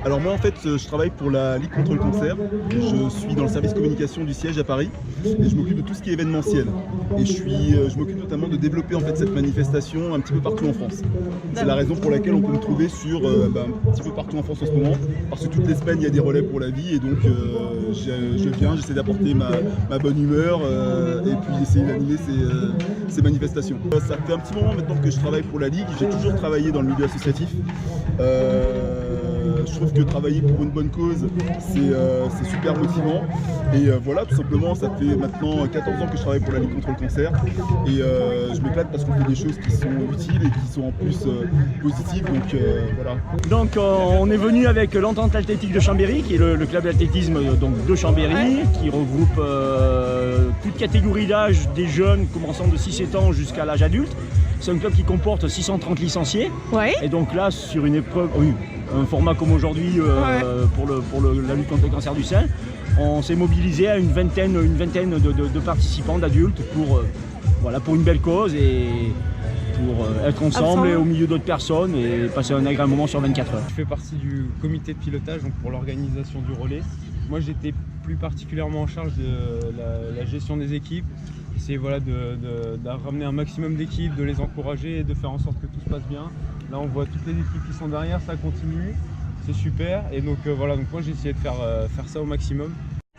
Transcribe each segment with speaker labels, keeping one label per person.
Speaker 1: Alors moi en fait je travaille pour la Ligue contre le cancer, je suis dans le service communication du siège à Paris et je m'occupe de tout ce qui est événementiel et je m'occupe notamment de développer en fait cette manifestation un petit peu partout en France. C'est la raison pour laquelle on peut me trouver sur un petit peu partout en France en ce moment, parce que toutes les semaines il y a des relais pour la vie et donc je viens, j'essaie d'apporter ma bonne humeur et puis essayer d'animer ces manifestations. Ça fait un petit moment maintenant que je travaille pour la Ligue, j'ai toujours travaillé dans le milieu associatif. Je trouve que travailler pour une bonne cause, c'est super motivant. Et voilà, tout simplement, ça fait maintenant 14 ans que je travaille pour la Ligue contre le cancer. Et je m'éclate parce qu'on fait des choses qui sont utiles et qui sont en plus positives. Donc voilà.
Speaker 2: Donc on est venu avec l'Entente Athlétique de Chambéry, qui est le club d'athlétisme de Chambéry, qui regroupe toute catégorie d'âge, des jeunes commençant de 6-7 ans jusqu'à l'âge adulte. C'est un club qui comporte 630 licenciés. Ouais. Et donc là, sur une épreuve, un format comme aujourd'hui pour la lutte contre le cancer du sein, on s'est mobilisé à une vingtaine de participants, d'adultes, pour une belle cause et pour être ensemble et au milieu d'autres personnes et passer un agréable moment sur 24 heures.
Speaker 3: Je fais partie du comité de pilotage donc pour l'organisation du relais. Moi j'étais plus particulièrement en charge de la gestion des équipes. C'est de ramener un maximum d'équipes, de les encourager et de faire en sorte que tout se passe bien. Là on voit toutes les équipes qui sont derrière, ça continue, c'est super. Et donc donc moi j'ai essayé de faire ça au maximum.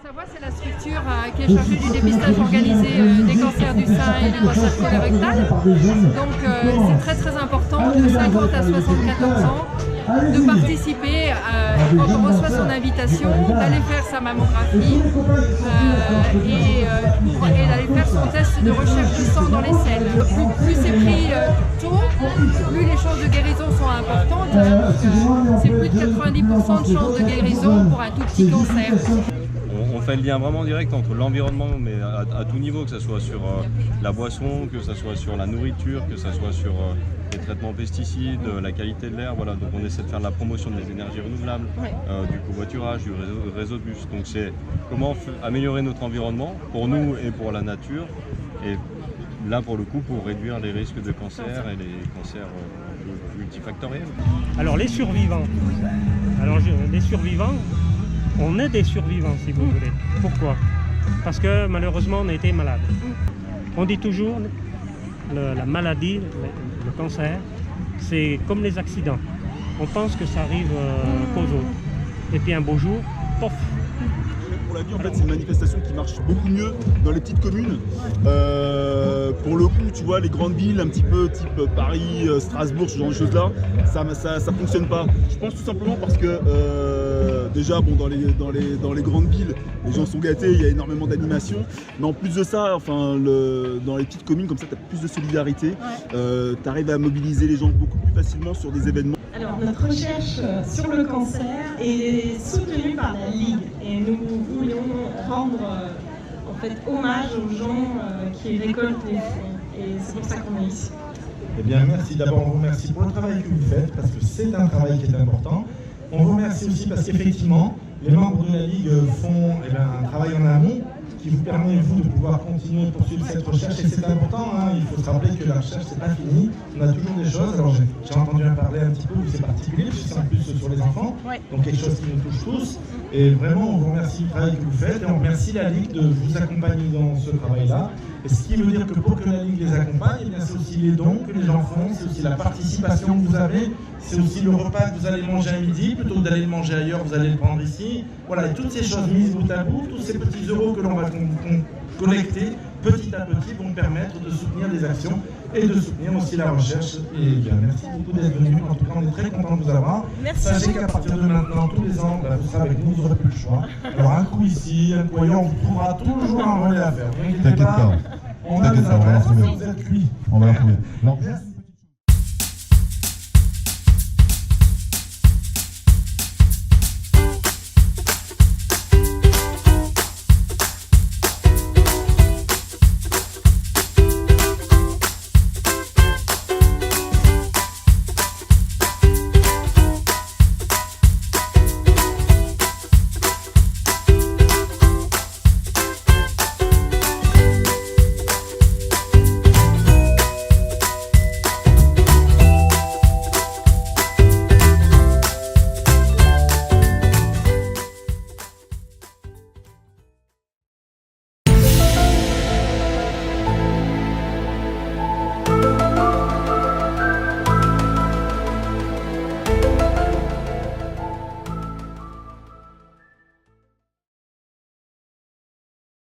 Speaker 4: Savoie, c'est la structure qui est chargée du dépistage organisé des cancers du sein et du cancer colorectal. Donc c'est très important de 50 à 74 ans de participer quand on reçoit son invitation, d'aller faire sa mammographie et d'aller faire son test de recherche du sang dans les selles. Plus c'est pris tôt, plus les chances de guérison sont importantes. C'est plus de 90% de chances de guérison pour un tout petit cancer.
Speaker 5: On fait le lien vraiment direct entre l'environnement, mais à tout niveau, que ce soit sur la boisson, que ce soit sur la nourriture, que ce soit sur les traitements pesticides, la qualité de l'air. Voilà. Donc on essaie de faire de la promotion des énergies renouvelables, du covoiturage, du réseau de bus. Donc c'est comment améliorer notre environnement pour nous et pour la nature. Et là pour le coup pour réduire les risques de cancer et les cancers multifactoriels.
Speaker 6: Alors les survivants. On est des survivants si vous voulez. Pourquoi? Parce que malheureusement on a été malade. On dit toujours la maladie, le cancer, c'est comme les accidents. On pense que ça arrive qu'aux autres. Et puis un beau jour, pof!
Speaker 1: Pour la vie, en fait, c'est une manifestation qui marche beaucoup mieux dans les petites communes. Pour le coup, tu vois, les grandes villes, un petit peu type Paris, Strasbourg, ce genre de choses-là, ça fonctionne pas. Je pense tout simplement parce que déjà, bon, dans les grandes villes, les gens sont gâtés, il y a énormément d'animation. Mais en plus de ça, enfin, dans les petites communes, comme ça, tu as plus de solidarité. Tu arrives à mobiliser les gens beaucoup plus facilement sur des événements.
Speaker 7: Alors, notre recherche sur le cancer est soutenue par la Ligue et nous voulions rendre en fait hommage aux gens qui récoltent les fonds et c'est pour ça qu'on est ici.
Speaker 8: Eh bien, merci. D'abord, on vous remercie pour le travail que vous faites parce que c'est un travail qui est important. On vous remercie aussi parce qu'effectivement, les membres de la Ligue font un travail en amont qui vous permet, vous, de pouvoir continuer à poursuivre cette recherche. Et c'est important, il faut se rappeler que la recherche, c'est pas fini. On a toujours des choses. Alors, j'ai entendu parler un petit peu, c'est particulier, puisque c'est en plus sur les enfants. Donc, quelque chose qui nous touche tous. Et vraiment, on vous remercie du travail que vous faites. Et on remercie la Ligue de vous accompagner dans ce travail-là. Et ce qui veut dire que pour que la Ligue les accompagne, eh bien, c'est aussi les dons que les gens font, c'est aussi la participation que vous avez, c'est aussi le repas que vous allez manger à midi, plutôt que d'aller le manger ailleurs, vous allez le prendre ici. Voilà, et toutes ces choses mises bout à bout, tous ces petits euros que l'on va collecter, petit à petit, vont permettre de soutenir des actions et de soutenir aussi la recherche. Et bien, merci beaucoup d'être venus. En tout cas, on est très contents de vous avoir.
Speaker 7: Merci.
Speaker 8: Sachez qu'à partir de maintenant, tous les ans, vous serez avec nous, vous n'aurez plus le choix. Alors, un coup ici, un coup ailleurs, on vous trouvera toujours un relais à faire.
Speaker 9: T'inquiète pas.
Speaker 8: On va le trouver.
Speaker 9: On va la trouver.
Speaker 8: Merci.